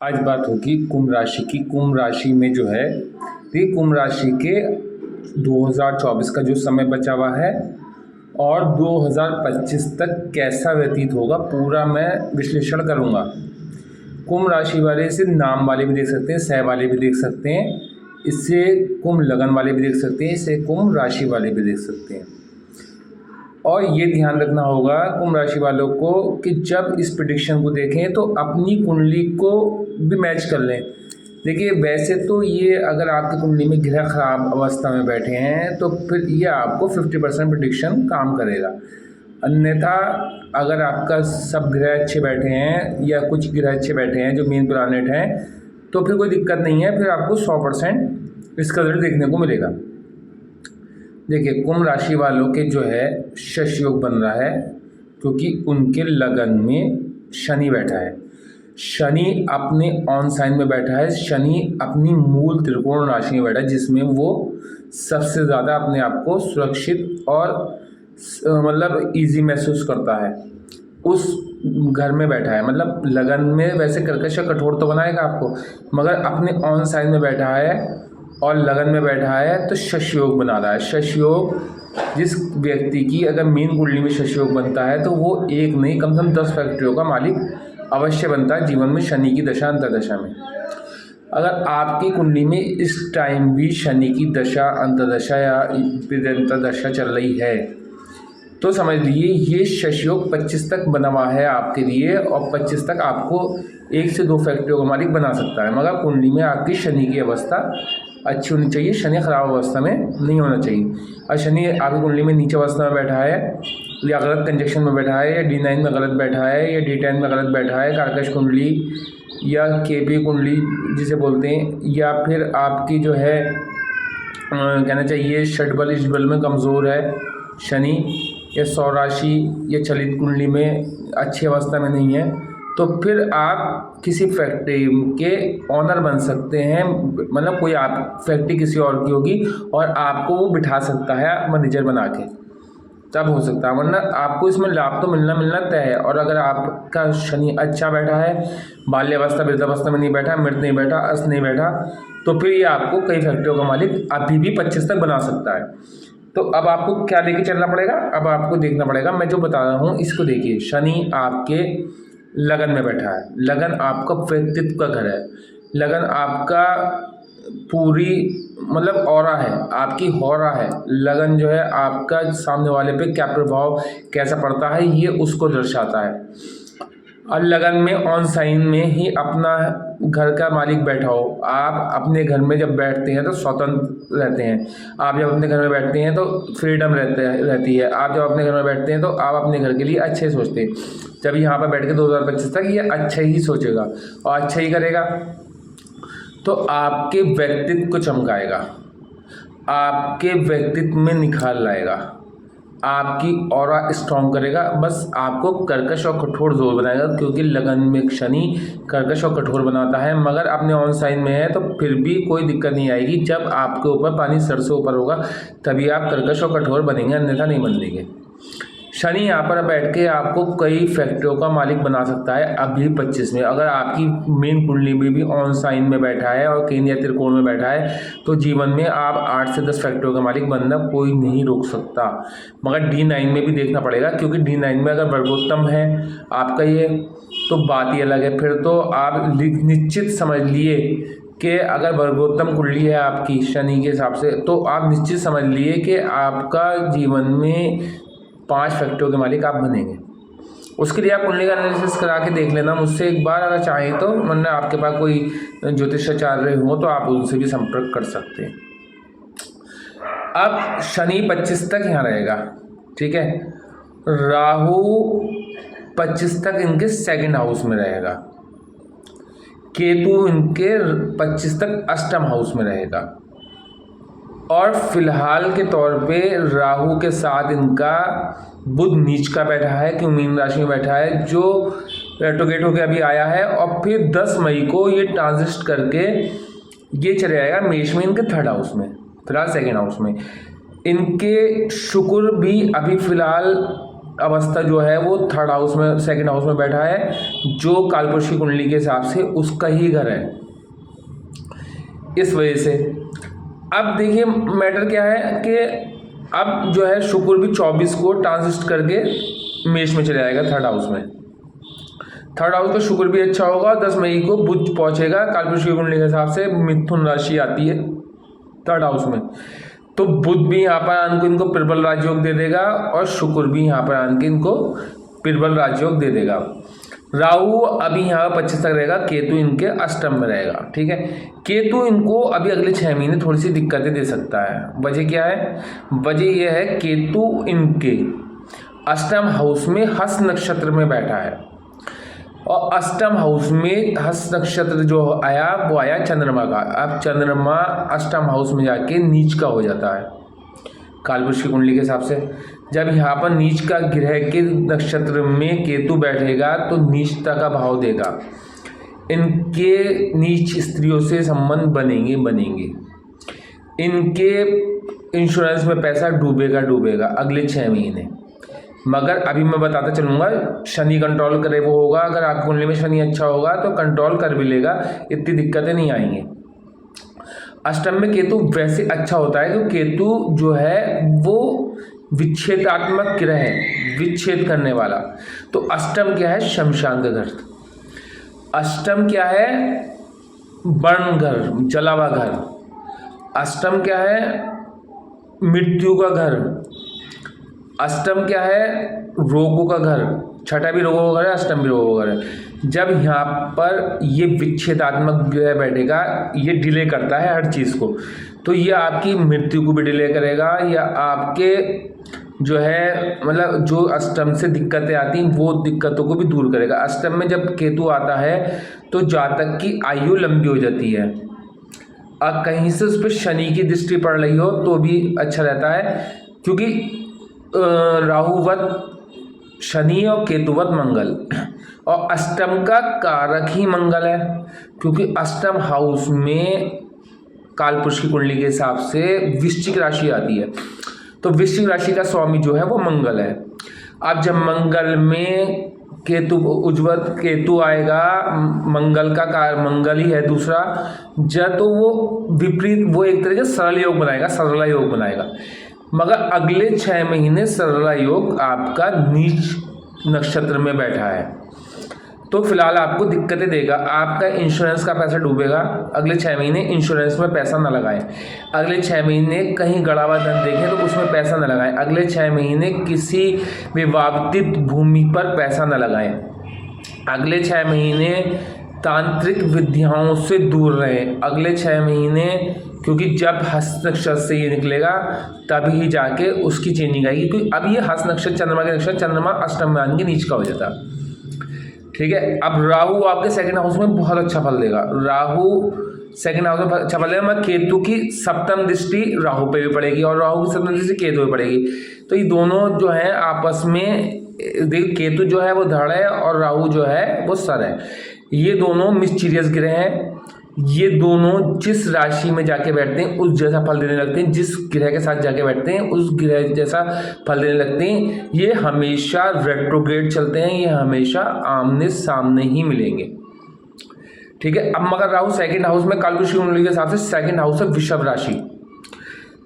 आज बात होगी कुंभ राशि की। कुंभ राशि में जो है, ये कुंभ राशि के 2024 का जो समय बचा हुआ है और 2025 तक कैसा व्यतीत होगा, पूरा मैं विश्लेषण करूंगा। कुंभ राशि वाले इसे नाम वाले भी देख सकते हैं, सह वाले भी देख सकते हैं, इससे कुंभ लगन वाले भी देख सकते हैं, इसे कुंभ राशि वाले भी देख सकते हैं। और ये ध्यान रखना होगा कुंभ राशि वालों को कि जब इस प्रिडिक्शन को देखें तो अपनी कुंडली को भी मैच कर लें। देखिए, वैसे तो ये अगर आपकी कुंडली में ग्रह खराब अवस्था में बैठे हैं तो फिर ये आपको 50% प्रिडिक्शन काम करेगा। अन्यथा अगर आपका सब ग्रह अच्छे बैठे हैं या कुछ ग्रह अच्छे बैठे हैं जो मेन प्लैनेट हैं, तो फिर कोई दिक्कत नहीं है, फिर आपको 100% इसका रिजल्ट देखने को मिलेगा। देखिए, कुंभ राशि वालों के जो है शश योग बन रहा है क्योंकि उनके लगन में शनि बैठा है। शनि अपने ऑन साइन में बैठा है, शनि अपनी मूल त्रिकोण राशि में बैठा है जिसमें वो सबसे ज़्यादा अपने आप को सुरक्षित और मतलब इजी महसूस करता है। उस घर में बैठा है, मतलब लगन में वैसे कर्कश कठोर तो बनाएगा आपको, मगर अपने ऑन साइन में बैठा है और लगन में बैठा है तो शश योग बना रहा है। शश योग जिस व्यक्ति की अगर मेन कुंडली में शश योग बनता है तो वो एक नहीं कम से कम 10 फैक्टरियों का मालिक अवश्य बनता है जीवन में शनि की दशा अंतर्दशा में। अगर आपकी कुंडली में इस टाइम भी शनि की दशा अंतर्दशा या अंतर्दशा चल रही है तो समझ लीजिए ये शश योग 25 तक बना हुआ है आपके लिए, और 25 तक आपको 1 से 2 फैक्टरियों का मालिक बना सकता है। मगर कुंडली में आपकी शनि की अवस्था अच्छी होनी चाहिए, शनि खराब अवस्था में नहीं होना चाहिए। और शनि आपकी कुंडली में नीचे अवस्था में बैठा है या गलत कंजक्शन में बैठा है या D9 में गलत बैठा है या D10 में गलत बैठा है, कार्कश कुंडली या KP कुंडली जिसे बोलते हैं, या फिर आपकी जो है कहना चाहिए षटबल इष्टबल में कमज़ोर है शनि, या सौराशि या चलित कुंडली में अच्छी अवस्था में नहीं है, तो फिर आप किसी फैक्ट्री के ऑनर बन सकते हैं। मतलब कोई आप फैक्ट्री किसी और की होगी और आपको वो बिठा सकता है मैनेजर बना के, तब हो सकता है, वरना आपको इसमें लाभ तो मिलना तय है। और अगर आपका शनि अच्छा बैठा है, बाल्यावस्था वृद्धावस्था में नहीं बैठा, मृत नहीं बैठा, अस्त नहीं बैठा, तो फिर ये आपको कई फैक्ट्रियों का मालिक अभी भी 25 तक बना सकता है। तो अब आपको क्या लेके चलना पड़ेगा, अब आपको देखना पड़ेगा, मैं जो बता रहा हूँ इसको देखिए। शनि आपके लगन में बैठा है, लगन आपका व्यक्तित्व का घर है, लगन आपका पूरी मतलब ऑरा है, आपकी हौरा है। लगन जो है आपका सामने वाले पे क्या प्रभाव कैसा पड़ता है ये उसको दर्शाता है। और लगन में ऑन साइन में ही अपना घर का मालिक बैठा हो। आप अपने घर में जब बैठते हैं तो स्वतंत्र रहते हैं, आप जब अपने घर में बैठते हैं तो फ्रीडम रहती है, आप जब अपने घर में बैठते हैं तो आप अपने घर के लिए अच्छे सोचते हैं। जब यहाँ पर बैठ के 2025 तक ये अच्छा ही सोचेगा और अच्छा ही करेगा तो आपके व्यक्तित्व को चमकाएगा, आपके व्यक्तित्व में निखार लाएगा, आपकी ऑरा स्ट्रॉन्ग करेगा। बस आपको कर्कश और कठोर जोर बनाएगा क्योंकि लगन में शनि कर्कश और कठोर बनाता है। मगर अपने ऑन साइन में है तो फिर भी कोई दिक्कत नहीं आएगी। जब आपके ऊपर पानी सर से ऊपर होगा तभी आप कर्कश और कठोर बनेंगे, अन्यथा नहीं बनेंगे। शनि यहाँ पर बैठ के आपको कई फैक्टरियों का मालिक बना सकता है अभी 25 में। अगर आपकी मेन कुंडली में भी ऑन साइन में बैठा है और केंद्र या त्रिकोण में बैठा है तो जीवन में आप 8 से 10 फैक्टरियों का मालिक बनना कोई नहीं रोक सकता। मगर D9 में भी देखना पड़ेगा क्योंकि D9 में अगर वर्गोत्तम है आपका ये तो बात ही अलग है। फिर तो आप निश्चित समझ लिए कि अगर वर्गोत्तम कुंडली है आपकी शनि के हिसाब से तो आप निश्चित समझ लिए कि आपका जीवन में 5 फैक्टरियों के मालिक आप बनेंगे। उसके लिए आप कुंडली का एनालिसिस करा के देख लेना मुझसे एक बार अगर चाहें तो, वरना आपके पास कोई ज्योतिषाचार्य हो तो आप उनसे भी संपर्क कर सकते हैं। अब शनि 25 तक यहाँ रहेगा, ठीक है। राहु 25 तक इनके सेकंड हाउस में रहेगा, केतु इनके 25 तक अष्टम हाउस में रहेगा, और फिलहाल के तौर पे राहु के साथ इनका बुध नीच का बैठा है क्यों मीन राशि में बैठा है जो रेट्रोगेट होकर अभी आया है, और फिर 10 मई को ये ट्रांजिट करके ये चले जाएगा मेष में इनके थर्ड हाउस में, फिलहाल सेकेंड हाउस में। इनके शुक्र भी अभी फिलहाल अवस्था जो है वो थर्ड हाउस में, सेकंड हाउस में बैठा है, जो कालपुरुष की कुंडली के हिसाब से उसका ही घर है। इस वजह से अब देखिए मैटर क्या है कि अब जो है शुक्र भी 24 को ट्रांजिट करके मेष में चले जाएगा, थर्ड हाउस में। थर्ड हाउस का शुक्र भी अच्छा होगा। 10 मई को बुध पहुंचेगा, कालपुरुष की कुंडली के हिसाब से मिथुन राशि आती है थर्ड हाउस में, तो बुध भी यहाँ पर आन को इनको प्रबल राजयोग दे देगा और शुक्र भी यहाँ पर आन के इनको प्रबल राजयोग दे देगा। राहु अभी यहाँ 25 तक रहेगा, केतु इनके अष्टम में रहेगा। ठीक है, केतु इनको अभी अगले 6 महीने थोड़ी सी दिक्कतें दे सकता है। वजह क्या है? वजह यह है केतु इनके अष्टम हाउस में हस्त नक्षत्र में बैठा है, और अष्टम हाउस में हस्त नक्षत्र जो आया वो आया चंद्रमा का। अब चंद्रमा अष्टम हाउस में जाके नीच का हो जाता है कालपुरुष की कुंडली के हिसाब से। जब यहाँ पर नीच का ग्रह के नक्षत्र में केतु बैठेगा तो नीचता का भाव देगा, इनके नीच स्त्रियों से संबंध बनेंगे, इनके इंश्योरेंस में पैसा डूबेगा अगले 6 महीने। मगर अभी मैं बताता चलूँगा, शनि कंट्रोल करे वो होगा। अगर आपकी कुंडली में शनि अच्छा होगा तो कंट्रोल कर भी लेगा, इतनी दिक्कतें नहीं आएंगी। अष्टम में केतु वैसे अच्छा होता है क्योंकि केतु जो है वो विच्छेदात्मक ग्रह है, विच्छेद करने वाला। तो अष्टम क्या है? शमशान का घर। अष्टम क्या है? बर्न घर, जलावा घर। अष्टम क्या है? मृत्यु का घर। अष्टम क्या है? रोगों का घर। छठा भी रोगों का घर है, अष्टम भी रोगों का घर है। जब यहाँ पर ये विच्छेदात्मक ग्रह बैठेगा, ये डिले करता है हर चीज़ को, तो ये आपकी मृत्यु को भी डिले करेगा, या आपके जो है मतलब जो अष्टम से दिक्कतें आती हैं वो दिक्कतों को भी दूर करेगा। अष्टम में जब केतु आता है तो जातक की आयु लंबी हो जाती है। अब कहीं से उस पर शनि की दृष्टि पड़ रही हो तो भी अच्छा रहता है, क्योंकि राहुवत शनि और केतुवत मंगल, और अष्टम का कारक ही मंगल है, क्योंकि अष्टम हाउस में कालपुरुष की कुंडली के हिसाब से वृश्चिक राशि आती है, तो वृश्चिक राशि का स्वामी जो है वो मंगल है। अब जब मंगल में केतु उज्ज्वल केतु आएगा, मंगल का मंगल ही है दूसरा, जब तो वो विपरीत, वो एक तरह से सरल योग बनाएगा, सरला योग बनाएगा। मगर अगले 6 महीने सरला योग आपका नीच नक्षत्र में बैठा है, तो फिलहाल आपको दिक्कतें देगा। आपका इंश्योरेंस का पैसा डूबेगा अगले 6 महीने। इंश्योरेंस में पैसा न लगाएं। अगले 6 महीने कहीं गड़ा हुआ धन देखें तो उसमें पैसा न लगाएं। अगले 6 महीने किसी विवादित भूमि पर पैसा न लगाएं। अगले 6 महीने तांत्रिक विद्याओं से दूर रहें अगले 6 महीने, क्योंकि जब हस्त नक्षत्र से ये निकलेगा तभी ही जाके उसकी चेंजिंग आएगी। क्योंकि अब ये हस्त नक्षत्र चंद्रमा के नक्षत्र, चंद्रमा अष्टम में आने के नीच का हो जाता है। ठीक है, अब राहु आपके सेकंड हाउस में बहुत अच्छा फल देगा। राहु सेकंड हाउस में अच्छा फल देगा, मगर केतु की सप्तम दृष्टि राहु पे भी पड़ेगी और राहु की सप्तम दृष्टि केतु पे पड़ेगी। तो ये दोनों जो है आपस में, देख केतु जो है वो धड़ है और राहु जो है वो सर है। ये दोनों मिस्टीरियस ग्रह हैं। ये दोनों जिस राशि में जाके बैठते हैं उस जैसा फल देने लगते हैं, जिस ग्रह के साथ जाके बैठते हैं उस ग्रह जैसा फल देने लगते हैं। ये हमेशा रेट्रोग्रेड चलते हैं, ये हमेशा आमने सामने ही मिलेंगे। ठीक है, अब मगर राहु सेकंड हाउस में कालपुरुष की कुंडली के हिसाब से सेकंड हाउस है वृषभ राशि,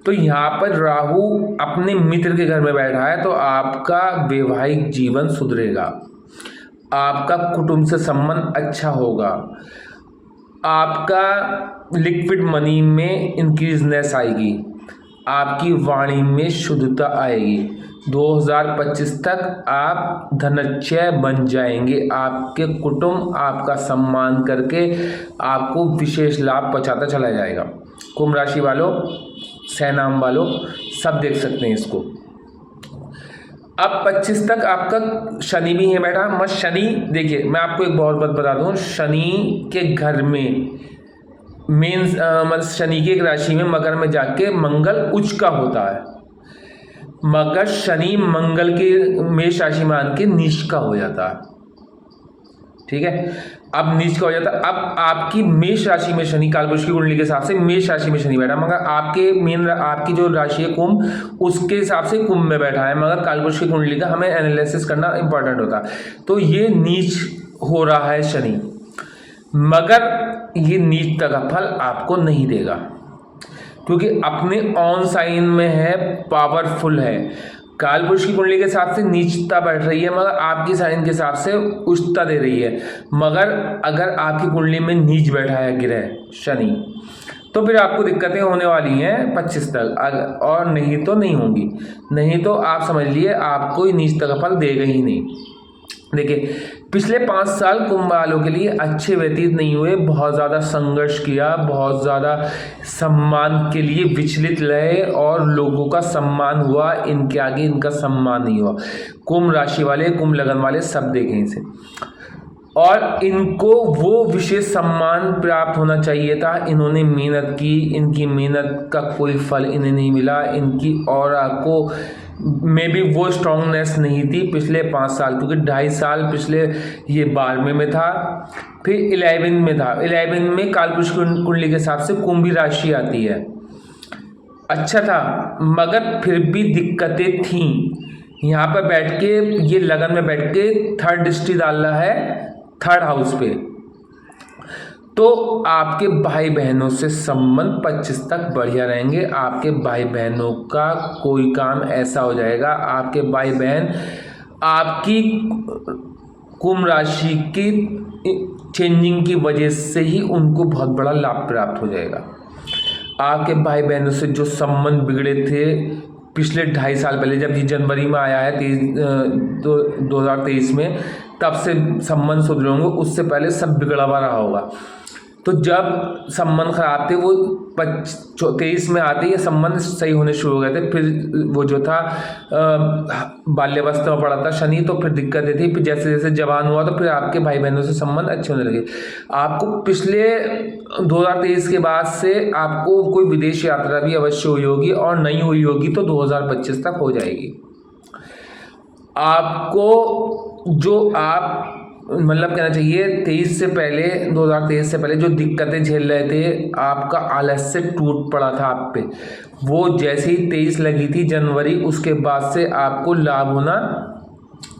तो यहाँ पर राहु अपने मित्र के घर में बैठा है, तो आपका वैवाहिक जीवन सुधरेगा, आपका कुटुंब से संबंध अच्छा होगा, आपका लिक्विड मनी में इंक्रीजनेस आएगी, आपकी वाणी में शुद्धता आएगी। 2025 तक आप धनच्छय बन जाएंगे। आपके कुटुंब आपका सम्मान करके आपको विशेष लाभ पहुंचाता चला जाएगा। कुंभ राशि वालों, सैनाम वालों, सब देख सकते हैं इसको। अब 25 तक आपका शनि भी है बैठा। मत शनि, देखिए मैं आपको एक बहुत बात बता दूं, शनि के घर में मीन्स मतलब शनि की एक राशि में मकर में जाके मंगल उच्च का होता है, मगर शनि मंगल की मेष राशि में आके नीच का हो जाता है। ठीक है। अब नीच का हो जाता है। अब आपकी मेष राशि में शनि, कालपुरुष की कुंडली के हिसाब से मेष राशि में शनि बैठा, मगर आपकी जो राशि है कुंभ, उसके हिसाब से कुंभ में बैठा है, मगर कालपुरुष की कुंडली का हमें एनालिसिस करना इंपॉर्टेंट होता है। तो ये नीच हो रहा है शनि, मगर ये नीचता का फल आपको नहीं देगा, क्योंकि अपने ऑन साइन में है, पावरफुल है। कालपुरुष की कुंडली के हिसाब से नीचता बैठ रही है, मगर आपकी साइन के हिसाब से उच्चता दे रही है। मगर अगर आपकी कुंडली में नीच बैठा है ग्रह शनि, तो फिर आपको दिक्कतें होने वाली हैं 25 तक, और नहीं तो नहीं होंगी। नहीं तो आप समझ लिए आपको नीचता का फल देगा ही नहीं। देखिए, पिछले 5 साल कुंभ वालों के लिए अच्छे व्यतीत नहीं हुए। बहुत ज़्यादा संघर्ष किया, बहुत ज़्यादा सम्मान के लिए विचलित रहे, और लोगों का सम्मान हुआ, इनके आगे इनका सम्मान नहीं हुआ। कुंभ राशि वाले, कुंभ लगन वाले सब देखें इसे, और इनको वो विशेष सम्मान प्राप्त होना चाहिए था। इन्होंने मेहनत की, इनकी मेहनत का कोई फल इन्हें नहीं मिला। इनकी ऑरा को में भी वो स्ट्रांगनेस नहीं थी पिछले 5 साल, क्योंकि 2.5 साल पिछले ये 12वें में था, फिर 11 में था। 11 में कालपुरुष कुंडली के हिसाब से कुंभी राशि आती है। अच्छा था, मगर फिर भी दिक्कतें थीं। यहाँ पर बैठ के, ये लगन में बैठ के थर्ड दृष्टि डाल रहा है 3rd हाउस पे, तो आपके भाई बहनों से संबंध 25 तक बढ़िया रहेंगे। आपके भाई बहनों का कोई काम ऐसा हो जाएगा, आपके भाई बहन आपकी कुंभ राशि की चेंजिंग की वजह से ही उनको बहुत बड़ा लाभ प्राप्त हो जाएगा। आपके भाई बहनों से जो संबंध बिगड़े थे पिछले 2.5 साल पहले, जब ये जनवरी में आया है 2023 में, तब से संबंध सुधरे होंगे। उससे पहले सब बिगड़ा हुआ रहा होगा। तो जब संबंध खराब थे वो 23 में आते ही संबंध सही होने शुरू हो गए थे। फिर वो जो था बाल्यावस्था में पड़ा था शनि, तो फिर दिक्कतें थी। फिर जैसे जैसे जवान हुआ तो फिर आपके भाई बहनों से संबंध अच्छे होने लगे। आपको पिछले 2023 के बाद से आपको कोई विदेश यात्रा भी अवश्य हुई होगी, और नहीं हुई होगी तो 2025 तक हो जाएगी। आपको जो आप मतलब कहना चाहिए 2023 से पहले जो दिक्कतें झेल रहे थे, आपका आलस्य टूट पड़ा था आप पे, वो जैसे ही 23 लगी थी जनवरी, उसके बाद से आपको लाभ होना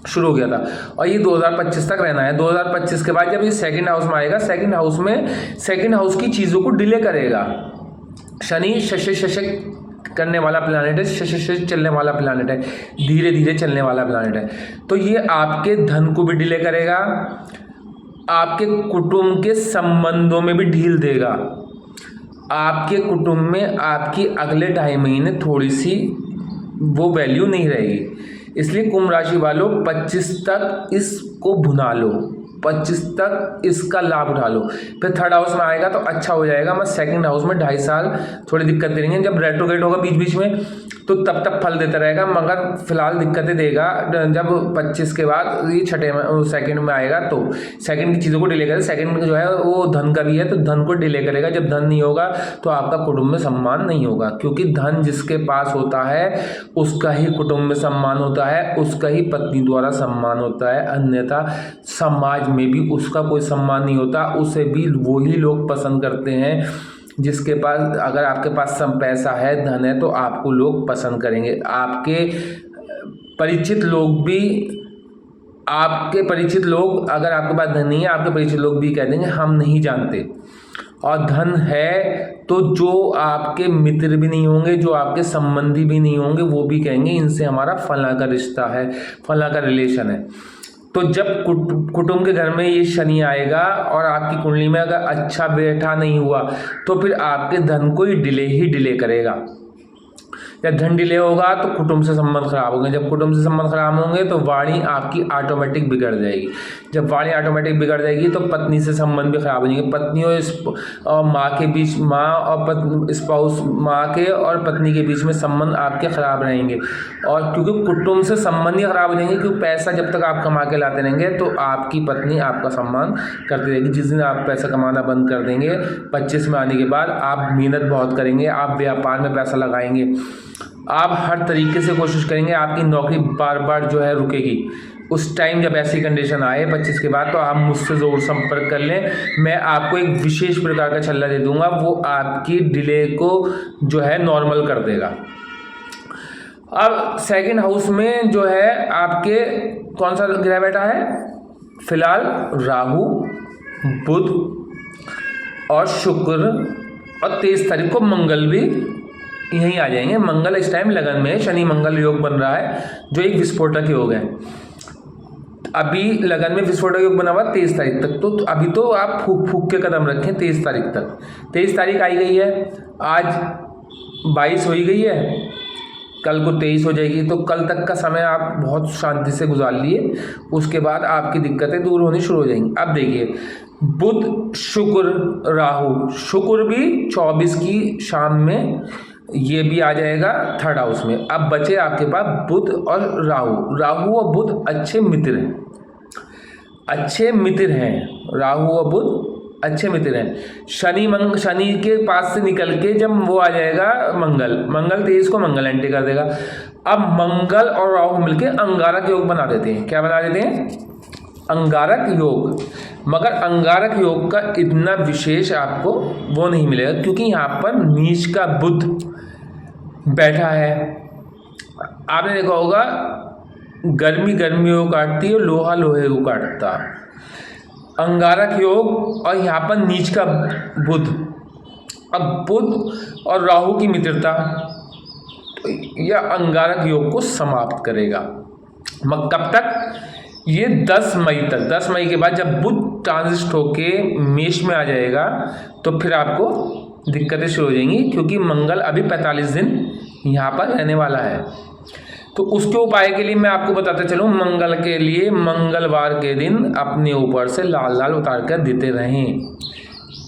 शुरू हो गया था। और ये 2025 तक रहना है। 2025 के बाद जब ये 2nd हाउस में आएगा, 2nd हाउस की चीज़ों को डिले करेगा। शनि शश करने वाला प्लैनेट है, शश चलने वाला प्लैनेट है, धीरे धीरे चलने वाला प्लैनेट है। तो ये आपके धन को भी डिले करेगा, आपके कुटुंब के संबंधों में भी ढील देगा। आपके कुटुंब में आपकी अगले 2.5 महीने थोड़ी सी वो वैल्यू नहीं रहेगी। इसलिए कुंभ राशि वालों 25 तक इसको भुना लो, 25 तक इसका लाभ उठा लो। फिर 3rd हाउस में आएगा तो अच्छा हो जाएगा। मैं 2nd हाउस में 2.5 साल थोड़ी दिक्कत देंगे। जब रेट्रोग्रेड होगा बीच बीच में तो तब तक फल देता रहेगा, मगर फिलहाल दिक्कतें देगा। जब 25 के बाद ये 2nd में आएगा तो 2nd की चीज़ों को डिले करेगा। 2nd जो है वो धन का भी है, तो धन को डिले करेगा। जब धन नहीं होगा तो आपका कुटुंब में सम्मान नहीं होगा, क्योंकि धन जिसके पास होता है उसका ही कुटुंब में सम्मान होता है, उसका ही पत्नी द्वारा सम्मान होता है। अन्यथा समाज में भी उसका कोई सम्मान नहीं होता। उसे भी वही लोग पसंद करते हैं जिसके पास, अगर आपके पास सब पैसा है, धन है, तो आपको लोग पसंद करेंगे। आपके परिचित लोग, अगर आपके पास धन नहीं है, आपके परिचित लोग भी कह देंगे हम नहीं जानते। और धन है तो जो आपके मित्र भी नहीं होंगे, जो आपके संबंधी भी नहीं होंगे, वो भी कहेंगे इनसे हमारा फलां का रिश्ता है, फलां का रिलेशन है। तो जब कुटुंब के घर में ये शनि आएगा और आपकी कुंडली में अगर अच्छा बैठा नहीं हुआ, तो फिर आपके धन को ही डिले करेगा। जब धन डिले होगा तो कुटुंब से संबंध खराब होंगे। जब कुटुंब से संबंध खराब होंगे तो वाणी आपकी ऑटोमेटिक बिगड़ जाएगी। जब वाणी ऑटोमेटिक बिगड़ जाएगी तो पत्नी से संबंध भी खराब हो जाएंगे। पत्नी और माँ के बीच, माँ के और पत्नी के बीच में संबंध आपके खराब रहेंगे। और क्योंकि कुटुंब से संबंध ही खराब हो जाएंगे, क्योंकि पैसा जब तक आप कमा के लाते रहेंगे तो आपकी पत्नी आपका सम्मान करती रहेगी। जिस दिन आप पैसा कमाना बंद कर देंगे 25 में आने के बाद, आप मेहनत बहुत करेंगे, आप व्यापार में पैसा लगाएंगे, आप हर तरीके से कोशिश करेंगे, आपकी नौकरी बार बार जो है रुकेगी, उस टाइम जब ऐसी कंडीशन आए 25 के बाद, तो आप मुझसे ज़रूर संपर्क कर लें। मैं आपको एक विशेष प्रकार का छल्ला दे दूंगा, वो आपकी डिले को जो है नॉर्मल कर देगा। अब सेकंड हाउस में जो है आपके कौन सा ग्रह बैठा है फिलहाल? राहु, बुध और शुक्र, और 23 तारीख को मंगल भी यहीं आ जाएंगे। मंगल इस टाइम लगन में है, शनि मंगल योग बन रहा है जो एक विस्फोटक योग है। अभी लगन में विस्फोटक योग बना हुआ 23 तारीख तक, तो अभी तो आप फूक फूक के कदम रखें 23 तारीख तक। 23 तारीख आई गई है, आज 22 हो ही गई है, कल को 23 हो जाएगी, तो कल तक का समय आप बहुत शांति से गुजार लिए, उसके बाद आपकी दिक्कतें दूर होनी शुरू हो जाएंगी। अब देखिए बुध, शुक्र, राहु, शुक्र भी 24 की शाम में ये भी आ जाएगा थर्ड हाउस में। अब बचे आपके पास बुध और राहु। राहु और बुध अच्छे मित्र हैं, अच्छे मित्र हैं, राहु और बुध अच्छे मित्र हैं। शनि के पास से निकल के जब वो आ जाएगा मंगल 23 को मंगल एंट्री कर देगा। अब मंगल और राहु मिलके अंगारक योग बना देते हैं। क्या बना देते हैं? अंगारक योग। मगर अंगारक योग का इतना विशेष आपको वो नहीं मिलेगा, क्योंकि यहाँ पर नीच का बुध बैठा है। आपने देखा होगा गर्मी गर्मियों को काटती है, लोहा लोहे को काटता। अंगारक योग और यहाँ पर नीच का बुध। अब बुध और राहु की मित्रता तो यह अंगारक योग को समाप्त करेगा। कब तक? ये 10 मई तक। 10 मई के बाद जब बुध ट्रांजिट होके मेष में आ जाएगा तो फिर आपको दिक्कतें शुरू हो जाएंगी, क्योंकि मंगल अभी 45 दिन यहाँ पर रहने वाला है। तो उसके उपाय के लिए मैं आपको बताते चलूँ, मंगल के लिए मंगलवार के दिन अपने ऊपर से लाल लाल उतार कर देते रहें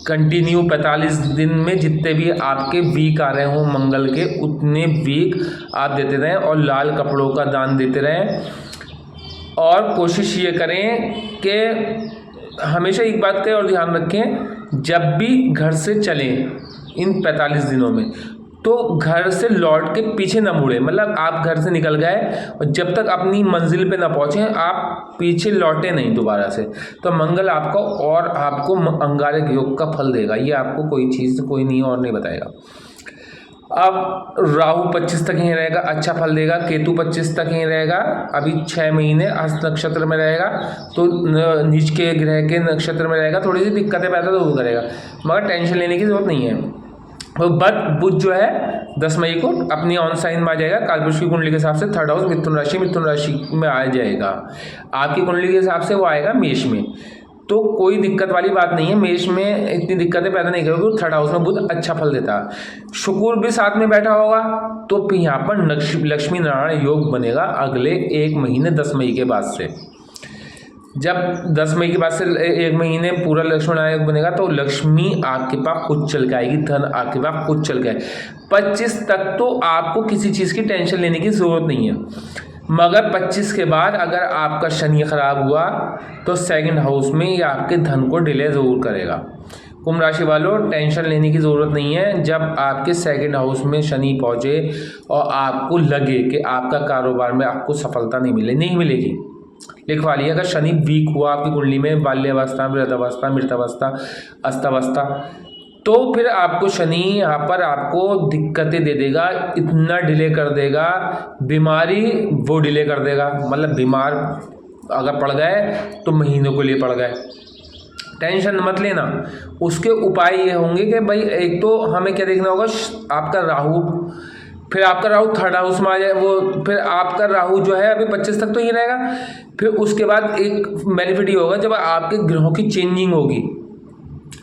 कंटिन्यू। 45 दिन में जितने भी आपके वीक आ रहे हों मंगल के, उतने वीक आप देते रहें और लाल कपड़ों का दान देते रहें। और कोशिश ये करें कि हमेशा एक बात का और ध्यान रखें, जब भी घर से चलें इन 45 दिनों में, तो घर से लौट के पीछे न मुड़े। मतलब आप घर से निकल गए और जब तक अपनी मंजिल पे ना पहुँचे आप पीछे लौटे नहीं दोबारा से। तो मंगल आपको और आपको अंगारक योग का फल देगा। ये आपको कोई चीज़ कोई नहीं और नहीं बताएगा। अब राहु 25 तक ही रहेगा, अच्छा फल देगा। केतु 25 तक ही रहेगा, अभी 6 महीने हस्त नक्षत्र में रहेगा, तो नीच के ग्रह के नक्षत्र में रहेगा, थोड़ी सी दिक्कतें पैदा जरूर करेगा, मगर टेंशन लेने की जरूरत नहीं है। तो बट बुध जो है 10 मई को अपनी ऑन साइन में आ जाएगा। कालपुरुष की कुंडली के हिसाब से थर्ड हाउस मिथुन राशि में आ जाएगा। आपकी कुंडली के हिसाब से वो आएगा मेष में, तो कोई दिक्कत वाली बात नहीं है। मेष में इतनी दिक्कतें पैदा नहीं करोगे। थर्ड हाउस में बुध अच्छा फल देता है। शुक्र भी साथ में बैठा होगा, तो यहाँ पर लक्ष्मी नारायण योग बनेगा अगले 1 महीने 10 मई के बाद से। जब 10 मई के बाद से 1 महीने पूरा लक्ष्मी नारायण योग बनेगा, तो लक्ष्मी आपके पास खुद चल के आएगी, धन आपके पास खुद चल के आएगी। 25 तक तो आपको किसी चीज़ की टेंशन लेने की ज़रूरत नहीं है, मगर 25 के बाद अगर आपका शनि खराब हुआ तो सेकंड हाउस में ये आपके धन को डिले ज़रूर करेगा। कुंभ राशि वालों, टेंशन लेने की ज़रूरत नहीं है। जब आपके सेकंड हाउस में शनि पहुँचे और आपको लगे कि आपका कारोबार में आपको सफलता नहीं मिलेगी, लिखवा लिया। अगर शनि वीक हुआ आपकी कुंडली में, बाल्यावस्था, वृद्धावस्था, मृतावस्था, अस्तावस्था, तो फिर आपको शनि यहाँ पर आपको दिक्कतें दे देगा, इतना डिले कर देगा, बीमारी वो डिले कर देगा। मतलब बीमार अगर पड़ गए तो महीनों के लिए पड़ गए, टेंशन मत लेना। उसके उपाय ये होंगे कि भाई एक तो हमें क्या देखना होगा, आपका राहु, फिर आपका राहु थर्ड हाउस में आ जाए वो, फिर आपका राहु जो है अभी 25 तक तो ये रहेगा। फिर उसके बाद एक बेनिफिट ये होगा, जब आपके ग्रहों की चेंजिंग होगी।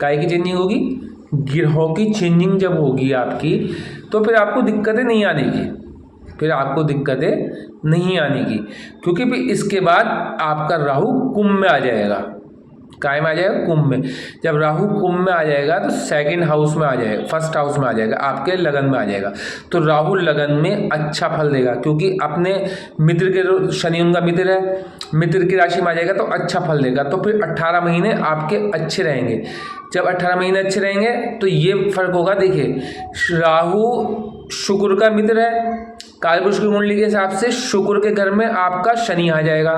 काय की चेंजिंग होगी? ग्रहों की चेंजिंग जब होगी आपकी, तो फिर आपको दिक्कतें नहीं आने की, क्योंकि फिर इसके बाद आपका राहु कुंभ में आ जाएगा। काय में आ जाएगा? कुंभ में। जब राहु कुंभ में आ जाएगा तो सेकंड हाउस में आ जाएगा, फर्स्ट हाउस में आ जाएगा, आपके लगन में आ जाएगा। तो राहु लगन में अच्छा फल देगा, क्योंकि अपने मित्र के, शनि उनका मित्र है, मित्र की राशि में आ जाएगा तो अच्छा फल देगा। तो फिर 18 महीने आपके अच्छे रहेंगे। जब 18 महीने अच्छे रहेंगे तो ये फर्क होगा। देखिए, राहु शुक्र का मित्र है कालपुरुष की कुंडली के हिसाब से शुक्र के घर में आपका शनि आ जाएगा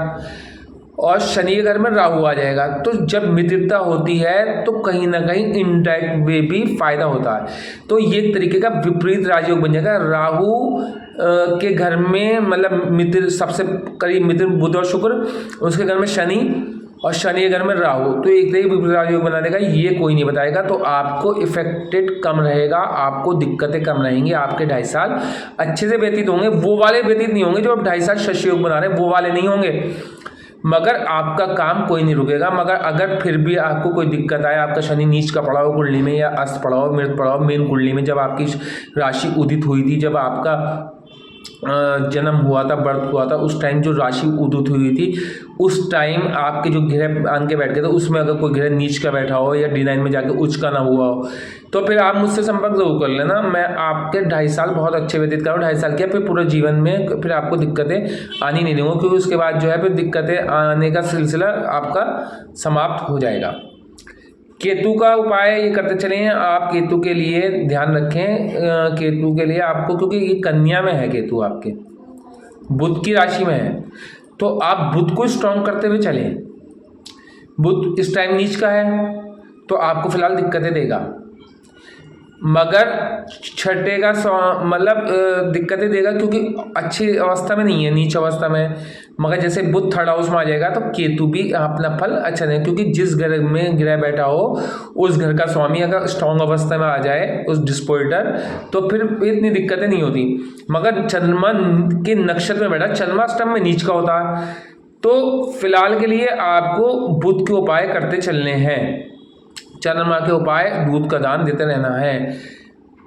और शनि के घर में राहु आ जाएगा। तो जब मित्रता होती है तो कहीं ना कहीं इनडायरेक्ट वे भी फायदा होता है। तो ये एक तरीके का विपरीत राजयोग बन जाएगा। राहु के घर में मतलब मित्र, सबसे करीब मित्र बुध और शुक्र, उसके घर में शनि और शनि के घर में राहु, तो एक तरीके विपरीत राजयोग बना देगा। ये कोई नहीं बताएगा। तो आपको इफेक्टेड कम रहेगा, आपको दिक्कतें कम रहेंगी। आपके 2.5 साल अच्छे से व्यतीत होंगे। वो वाले व्यतीत नहीं होंगे जो आप 2.5 साल शश योग बना रहे हैं, वो वाले नहीं होंगे। मगर आपका काम कोई नहीं रुकेगा। मगर अगर फिर भी आपको कोई दिक्कत आए, आपका शनि नीच का पड़ा हो कुंडली में या अस्त पड़ा हो, मृत पड़ा हो मेन कुंडली में, जब आपकी राशि उदित हुई थी, जब आपका जन्म हुआ था, बर्थ हुआ था, उस टाइम जो राशि उदित हुई थी, उस टाइम आपके जो ग्रह आन के बैठ गए थे, उसमें अगर कोई ग्रह नीच का बैठा हो या D9 में जाके उच्च का ना हुआ हो, तो फिर आप मुझसे संपर्क जरूर कर लेना। मैं आपके 2.5 साल बहुत अच्छे व्यतीत करूँ। 2.5 साल किया, फिर पूरे जीवन में फिर आपको दिक्कतें आनी नहीं दूँगा, क्योंकि उसके बाद जो है फिर दिक्कतें आने का सिलसिला आपका समाप्त हो जाएगा। केतु का उपाय ये करते चले। आप केतु के लिए ध्यान रखें, केतु के लिए आपको, क्योंकि ये कन्या में है केतु, आपके बुध की राशि में है, तो आप बुध को स्ट्रॉन्ग करते हुए चलें। बुध इस टाइम नीच का है तो आपको फिलहाल दिक्कतें देगा, मगर छठेगा मतलब दिक्कतें देगा, क्योंकि अच्छी अवस्था में नहीं है, नीच अवस्था में। मगर जैसे बुध थर्ड हाउस में आ जाएगा तो केतु भी अपना फल अच्छा देगा, क्योंकि जिस घर में ग्रह बैठा हो उस घर का स्वामी अगर स्ट्रॉन्ग अवस्था में आ जाए, उस डिस्पोल्टर, तो फिर इतनी दिक्कतें नहीं होती। मगर चंद्रमा के नक्षत्र में बैठा, चंद्रमा अष्टम में नीच का होता है, तो फिलहाल के लिए आपको बुध के उपाय करते चलने हैं। चंद्रमा के उपाय, दूध का दान देते रहना है,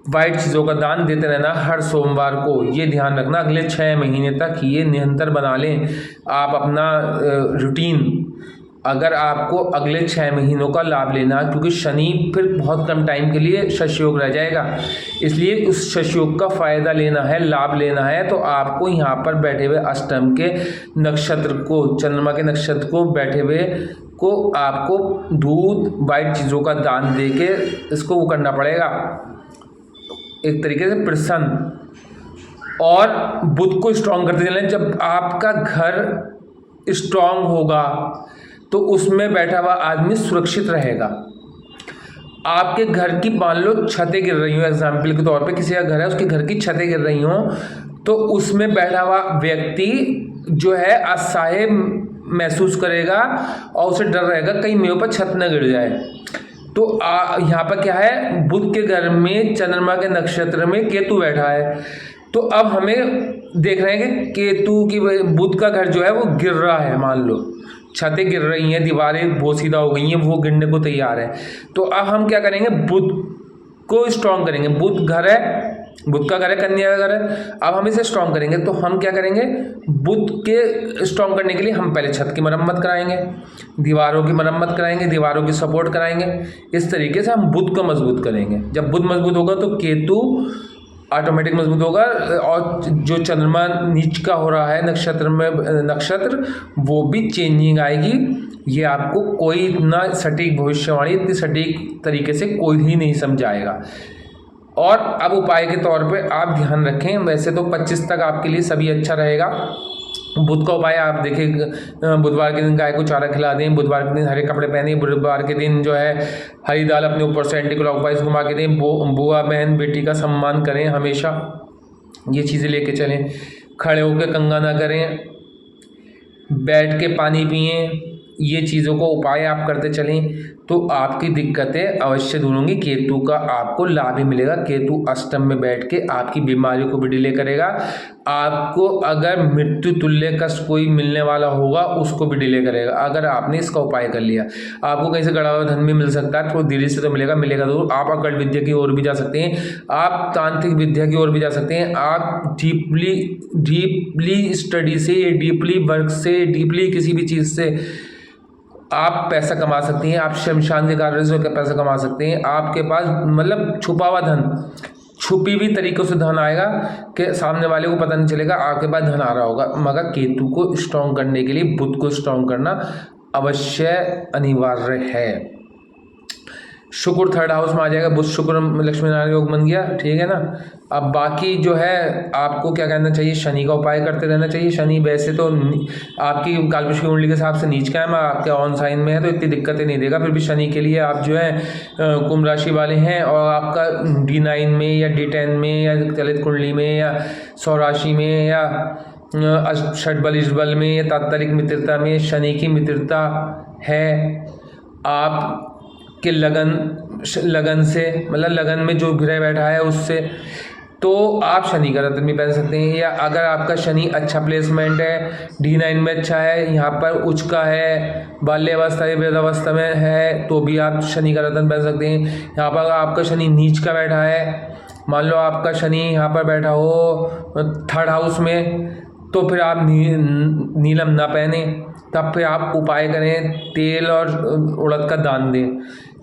वाइट चीज़ों का दान देते रहना हर सोमवार को। ये ध्यान रखना, अगले 6 महीने तक ये निरंतर बना लें आप अपना रूटीन, अगर आपको अगले 6 महीनों का लाभ लेना, क्योंकि शनि फिर बहुत कम टाइम के लिए शश योग रह जाएगा, इसलिए उस शश योग का फायदा लेना है, लाभ लेना है। तो आपको यहाँ पर बैठे हुए अष्टम के नक्षत्र को, चंद्रमा के नक्षत्र को बैठे हुए को आपको दूध वाइट चीज़ों का दान दे के इसको वो करना पड़ेगा, एक तरीके से प्रसन्न। और बुध को स्ट्रॉन्ग करते चलें। जब आपका घर स्ट्रॉन्ग होगा तो उसमें बैठा हुआ आदमी सुरक्षित रहेगा। आपके घर की मान लो छतें गिर रही हो, एग्जाम्पल के तौर पे किसी का घर है, उसके घर की छतें गिर रही हो, तो उसमें बैठा हुआ व्यक्ति जो है असहाय महसूस करेगा और उसे डर रहेगा कहीं मेरे ऊपर छत न गिर जाए। तो यहाँ पर क्या है, बुध के घर में चंद्रमा के नक्षत्र में केतु बैठा है, तो अब हमें देख रहे हैं कि केतु की बुध का घर जो है वो गिर रहा है, मान लो छतें गिर रही हैं, दीवारें बोसीदा हो गई हैं, वो गिरने को तैयार है। तो अब हम क्या करेंगे, बुध को स्ट्रॉन्ग करेंगे। बुध घर है, बुध का घर है, कन्या का घर है, अब हम इसे स्ट्रॉन्ग करेंगे। तो हम क्या करेंगे, बुध के स्ट्रॉन्ग करने के लिए हम पहले छत की मरम्मत कराएंगे, दीवारों की मरम्मत कराएंगे, दीवारों की सपोर्ट कराएंगे। इस तरीके से हम बुध को मजबूत करेंगे। जब बुध मजबूत होगा तो केतु ऑटोमेटिक मजबूत होगा, और जो चंद्रमा नीच का हो रहा है नक्षत्र में, नक्षत्र वो भी चेंजिंग आएगी। ये आपको कोई इतना सटीक भविष्यवाणी इतनी सटीक तरीके से कोई ही नहीं समझाएगा। और अब उपाय के तौर पे आप ध्यान रखें, वैसे तो 25 तक आपके लिए सभी अच्छा रहेगा। बुध का उपाय आप देखें, बुधवार के दिन गाय को चारा खिला दें, बुधवार के दिन हरे कपड़े पहने, बुधवार के दिन जो है हरी दाल अपने ऊपर से एंटी क्लॉकवाइज घुमा के दें, बुआ बहन बेटी का सम्मान करें हमेशा, ये चीज़ें लेके चलें। खड़े होकर कंगा ना करें, बैठ के पानी पिएं, ये चीज़ों को उपाय आप करते चलें तो आपकी दिक्कतें अवश्य दूर होंगी। केतु का आपको लाभ ही मिलेगा। केतु अष्टम में बैठ के आपकी बीमारियों को भी डिले करेगा। आपको अगर मृत्यु तुल्य कष्ट कोई मिलने वाला होगा उसको भी डिले करेगा, अगर आपने इसका उपाय कर लिया। आपको कहीं से गड़ा हुआ धन भी मिल सकता है, थोड़ी देरी से तो मिलेगा, मिलेगा जरूर। आप अकड़ विद्या की ओर भी जा सकते हैं, आप तांत्रिक विद्या की ओर भी जा सकते हैं, आप डीपली स्टडी से, डीपली वर्क से, डीपली किसी भी चीज़ से आप पैसा कमा सकती हैं। आप शमशान के कार्य से पैसा कमा सकते हैं। आपके पास मतलब छुपा हुआ धन, छुपी हुई तरीक़ों से धन आएगा कि सामने वाले को पता नहीं चलेगा आपके पास धन आ रहा होगा। मगर केतु को स्ट्रॉन्ग करने के लिए बुध को स्ट्रॉन्ग करना अवश्य अनिवार्य है। शुक्र थर्ड हाउस में आ जाएगा, बुध शुक्र लक्ष्मी नारायण योग बन गया, ठीक है ना। अब बाकी जो है आपको क्या करना चाहिए, शनि का उपाय करते रहना चाहिए। शनि वैसे तो आपकी कालपुरुष की कुंडली के हिसाब से नीच का है, आपके ऑन साइन में है, तो इतनी दिक्कतें नहीं देगा। फिर भी शनि के लिए आप जो है कुंभ राशि वाले हैं और आपका D9 में या D10 में या चलित कुंडली में या सौ राशि में या षटबल इष्टबल में या तात्कालिक मित्रता में शनि की मित्रता है, आप के लगन से, मतलब लगन में जो ग्रह बैठा है उससे, तो आप शनि का रत्न भी पहन सकते हैं। या अगर आपका शनि अच्छा प्लेसमेंट है, D9 में अच्छा है, यहाँ पर उच्च का है, बाल्यावस्था या वृद्धावस्था में है, तो भी आप शनि का रत्न पहन सकते हैं। यहाँ पर आपका शनि नीच का बैठा है, मान लो आपका शनि यहाँ पर बैठा हो थर्ड हाउस में, तो फिर आप नीलम ना पहने, तब फिर आप उपाय करें, तेल और उड़द का दान दें।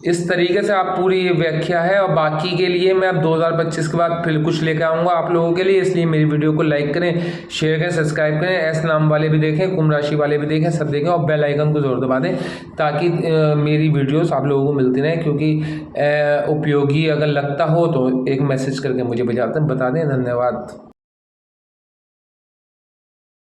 इस तरीके से आप पूरी ये व्याख्या है। और बाकी के लिए मैं अब 2025 के बाद फिर कुछ लेकर आऊँगा आप लोगों के लिए, इसलिए मेरी वीडियो को लाइक करें, शेयर करें, सब्सक्राइब करें। एस नाम वाले भी देखें, कुंभ राशि वाले भी देखें, सब देखें और बेल आइकन को ज़रूर दबा दें ताकि मेरी वीडियोस आप लोगों को मिलती रहें। क्योंकि उपयोगी अगर लगता हो तो एक मैसेज करके मुझे बता दें। धन्यवाद।